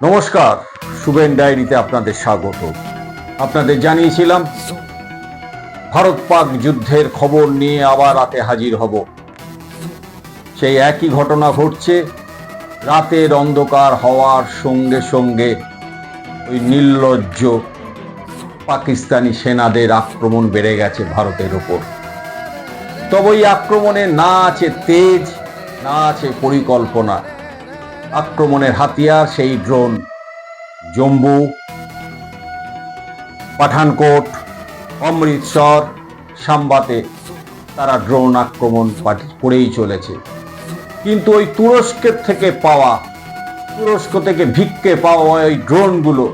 নমস্কার, শুভেন ডায়েরিতে আপনাদের স্বাগত। আপনাদের জানিয়েছিলাম ভারত পাক যুদ্ধের খবর নিয়ে আবার রাতে হাজির হব। সেই একই ঘটনা ঘটছে। রাতের অন্ধকার হওয়ার সঙ্গে সঙ্গে ওই নির্লজ্জ পাকিস্তানি সেনাদের আক্রমণ বেড়ে গেছে ভারতের ওপর। তবে ওই আক্রমণে না আছে তেজ, না আছে পরিকল্পনা। আক্রমণের হাতিয়ার সেই ড্রোন। জম্মু, পাঠানকোট, অমৃতসর, সাম্বাতে তারা ড্রোন আক্রমণ করেই চলেছে। কিন্তু ওই তুরস্ক থেকে ভিক্ষে পাওয়া ওই ড্রোনগুলো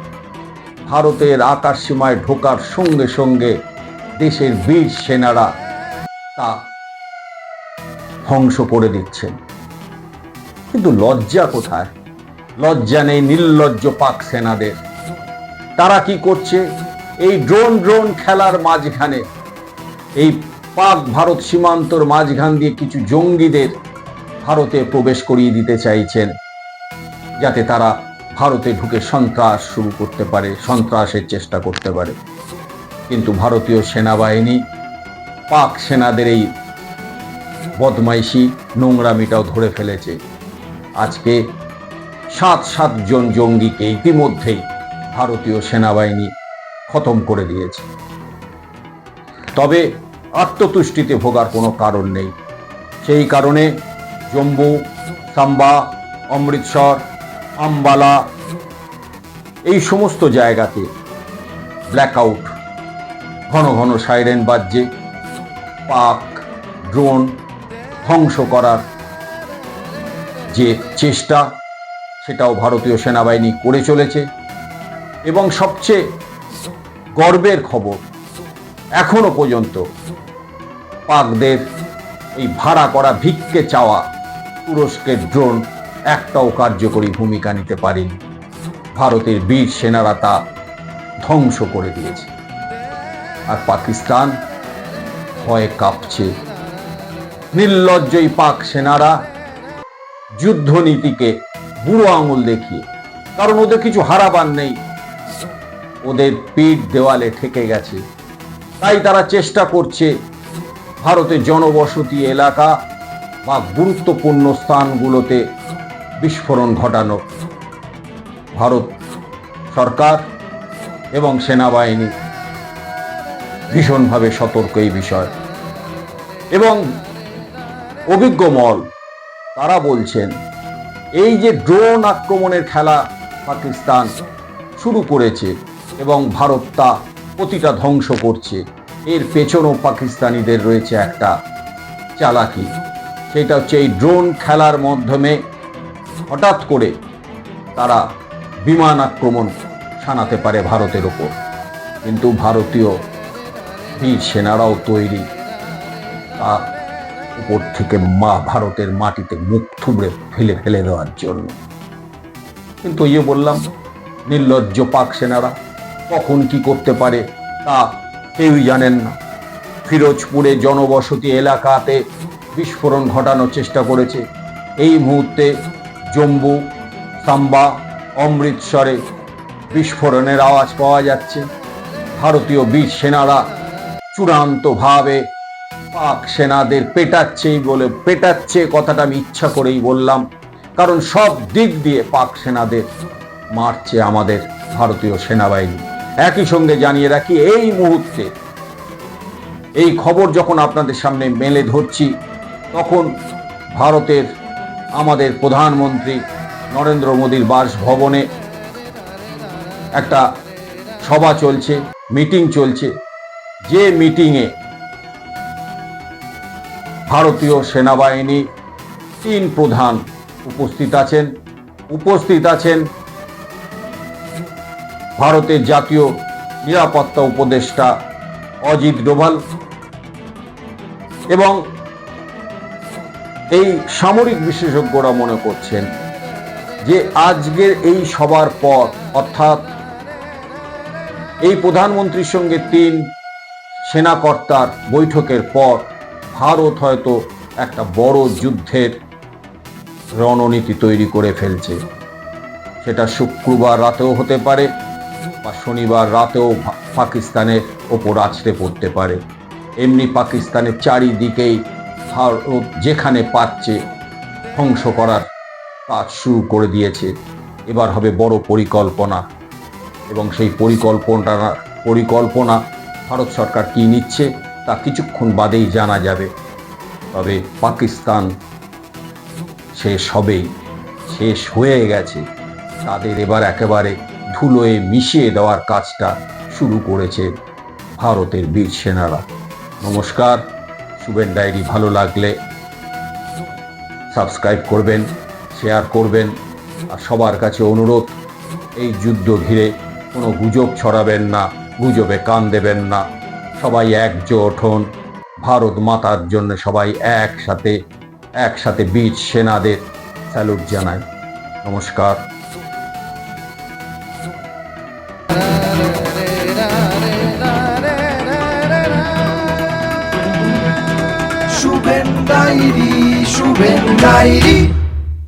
ভারতের আকাশ সীমায় ঢোকার সঙ্গে সঙ্গে দেশের বীর সেনারা তা ধ্বংস করে দিচ্ছেন। কিন্তু লজ্জা কোথায়? লজ্জা নেই নির্লজ্জ পাক সেনাদের। তারা কি করছে? এই ড্রোন খেলার মাঝখানে, এই পাক ভারত সীমান্তর মাঝখান দিয়ে কিছু জঙ্গিদের ভারতে প্রবেশ করিয়ে দিতে চাইছেন, যাতে তারা ভারতে ঢুকে সন্ত্রাস শুরু করতে পারে, সন্ত্রাসের চেষ্টা করতে পারে। কিন্তু ভারতীয় সেনাবাহিনী পাক সেনাদের এই বদমাইশি নোংরামিটাও ধরে ফেলেছে। আজকে 7 জন জঙ্গিকে ইতিমধ্যেই ভারতীয় সেনাবাহিনী খতম করে দিয়েছে। তবে আত্মতুষ্টিতে ভোগার কোনো কারণ নেই। সেই কারণে জম্মু, সাম্বা, অমৃতসর, আম্বালা এই সমস্ত জায়গাতে ব্ল্যাকআউট, ঘন ঘন সাইরেন বাজছে। পাক ড্রোন ধ্বংস করার যে চেষ্টা, সেটাও ভারতীয় সেনাবাহিনী করে চলেছে। এবং সবচেয়ে গর্বের খবর, এখনো পর্যন্ত পাকদের এই ভাড়া করা ভিক্ষে চাওয়া তুরস্কের ড্রোন একটাও কার্যকরী ভূমিকা নিতে পারেনি। ভারতের বীর সেনারা তা ধ্বংস করে দিয়েছে। আর পাকিস্তান ভয়ে কাঁপছে। নির্লজ্জ এই পাক সেনারা যুদ্ধনীতিকে বুড়ো আঙুল দেখিয়ে, কারণ ওদের কিছু হারাবার নেই, ওদের পিঠ দেওয়ালে ঠেকে গেছে, তাই তারা চেষ্টা করছে ভারতের জনবসতি এলাকা বা গুরুত্বপূর্ণ স্থানগুলোতে বিস্ফোরণ ঘটানো। ভারত সরকার এবং সেনাবাহিনী ভীষণভাবে সতর্ক এই বিষয়। এবং অভিজ্ঞ মহল তারা বলছেন, এই যে ড্রোন আক্রমণের খেলা পাকিস্তান শুরু করেছে এবং ভারত তা প্রতিটা ধ্বংস করছে, এর পেছনেও পাকিস্তানিদের রয়েছে একটা চালাকি। সেটা হচ্ছে এই ড্রোন খেলার মাধ্যমে হঠাৎ করে তারা বিমান আক্রমণ শানাতে পারে ভারতের ওপর। কিন্তু ভারতীয় বীর সেনারাও তৈরি তা উপর থেকে ভারতের মাটিতে মুখ থুবড়ে ফেলে দেওয়ার জন্য। কিন্তু বললাম, নির্লজ্জ পাক সেনারা কখন কি করতে পারে তা কেউই জানেন না। ফিরোজপুরে জনবসতি এলাকাতে বিস্ফোরণ ঘটানোর চেষ্টা করেছে। এই মুহূর্তে জম্মু, সাম্বা, অমৃতসরে বিস্ফোরণের আওয়াজ পাওয়া যাচ্ছে। ভারতীয় বীর সেনারা চূড়ান্তভাবে পাক সেনাদের পেটাচ্ছে। কথাটা আমি ইচ্ছা করেই বললাম, কারণ সব দিক দিয়ে পাক সেনাদের মারছে আমাদের ভারতীয় সেনাবাহিনী। একই সঙ্গে জানিয়ে রাখি, এই মুহূর্তে এই খবর যখন আপনাদের সামনে মেলে ধরছি, তখন ভারতের আমাদের প্রধানমন্ত্রী নরেন্দ্র মোদীর বাসভবনে একটা সভা চলছে, মিটিং চলছে। যে মিটিংয়ে ভারতীয় সেনাবাহিনী 3 প্রধান উপস্থিত আছেন ভারতের জাতীয় নিরাপত্তা উপদেষ্টা অজিত ডোভাল এবং এই সামরিক বিশেষজ্ঞরা মনে করছেন যে আজকের এই সভার পর, অর্থাৎ এই প্রধানমন্ত্রীর সঙ্গে 3 সেনাকর্তার বৈঠকের পর ভারত হয়তো একটা বড় যুদ্ধের রণনীতি তৈরি করে ফেলছে। সেটা শুক্রবার রাতেও হতে পারে বা শনিবার রাতেও পাকিস্তানের ওপর আছড়ে পড়তে পারে। এমনি পাকিস্তানের চারিদিকেই ভারত যেখানে পাচ্ছে ধ্বংস করার কাজ শুরু করে দিয়েছে। এবার হবে বড় পরিকল্পনা, এবং সেই পরিকল্পনা ভারত সরকার কী নিচ্ছে তা কিছুক্ষণ বাদেই জানা যাবে। তবে পাকিস্তান শেষ হয়ে গেছে। তাদের এবার একেবারে ধুলোয় মিশিয়ে দেওয়ার কাজটা শুরু করেছে ভারতের বীর সেনারা। নমস্কার, শুভেন ডায়েরি ভালো লাগলে সাবস্ক্রাইব করবেন, শেয়ার করবেন, আর সবার কাছে অনুরোধ, এই যুদ্ধ ঘিরে কোনো গুজব ছড়াবেন না, গুজবে কান দেবেন না। সবাই একজোট হন, ভারত মাতার জন্য সবাই একসাথে বীর সেনাদের স্যালুট জানায়। নমস্কার। শুভেন ডায়েরি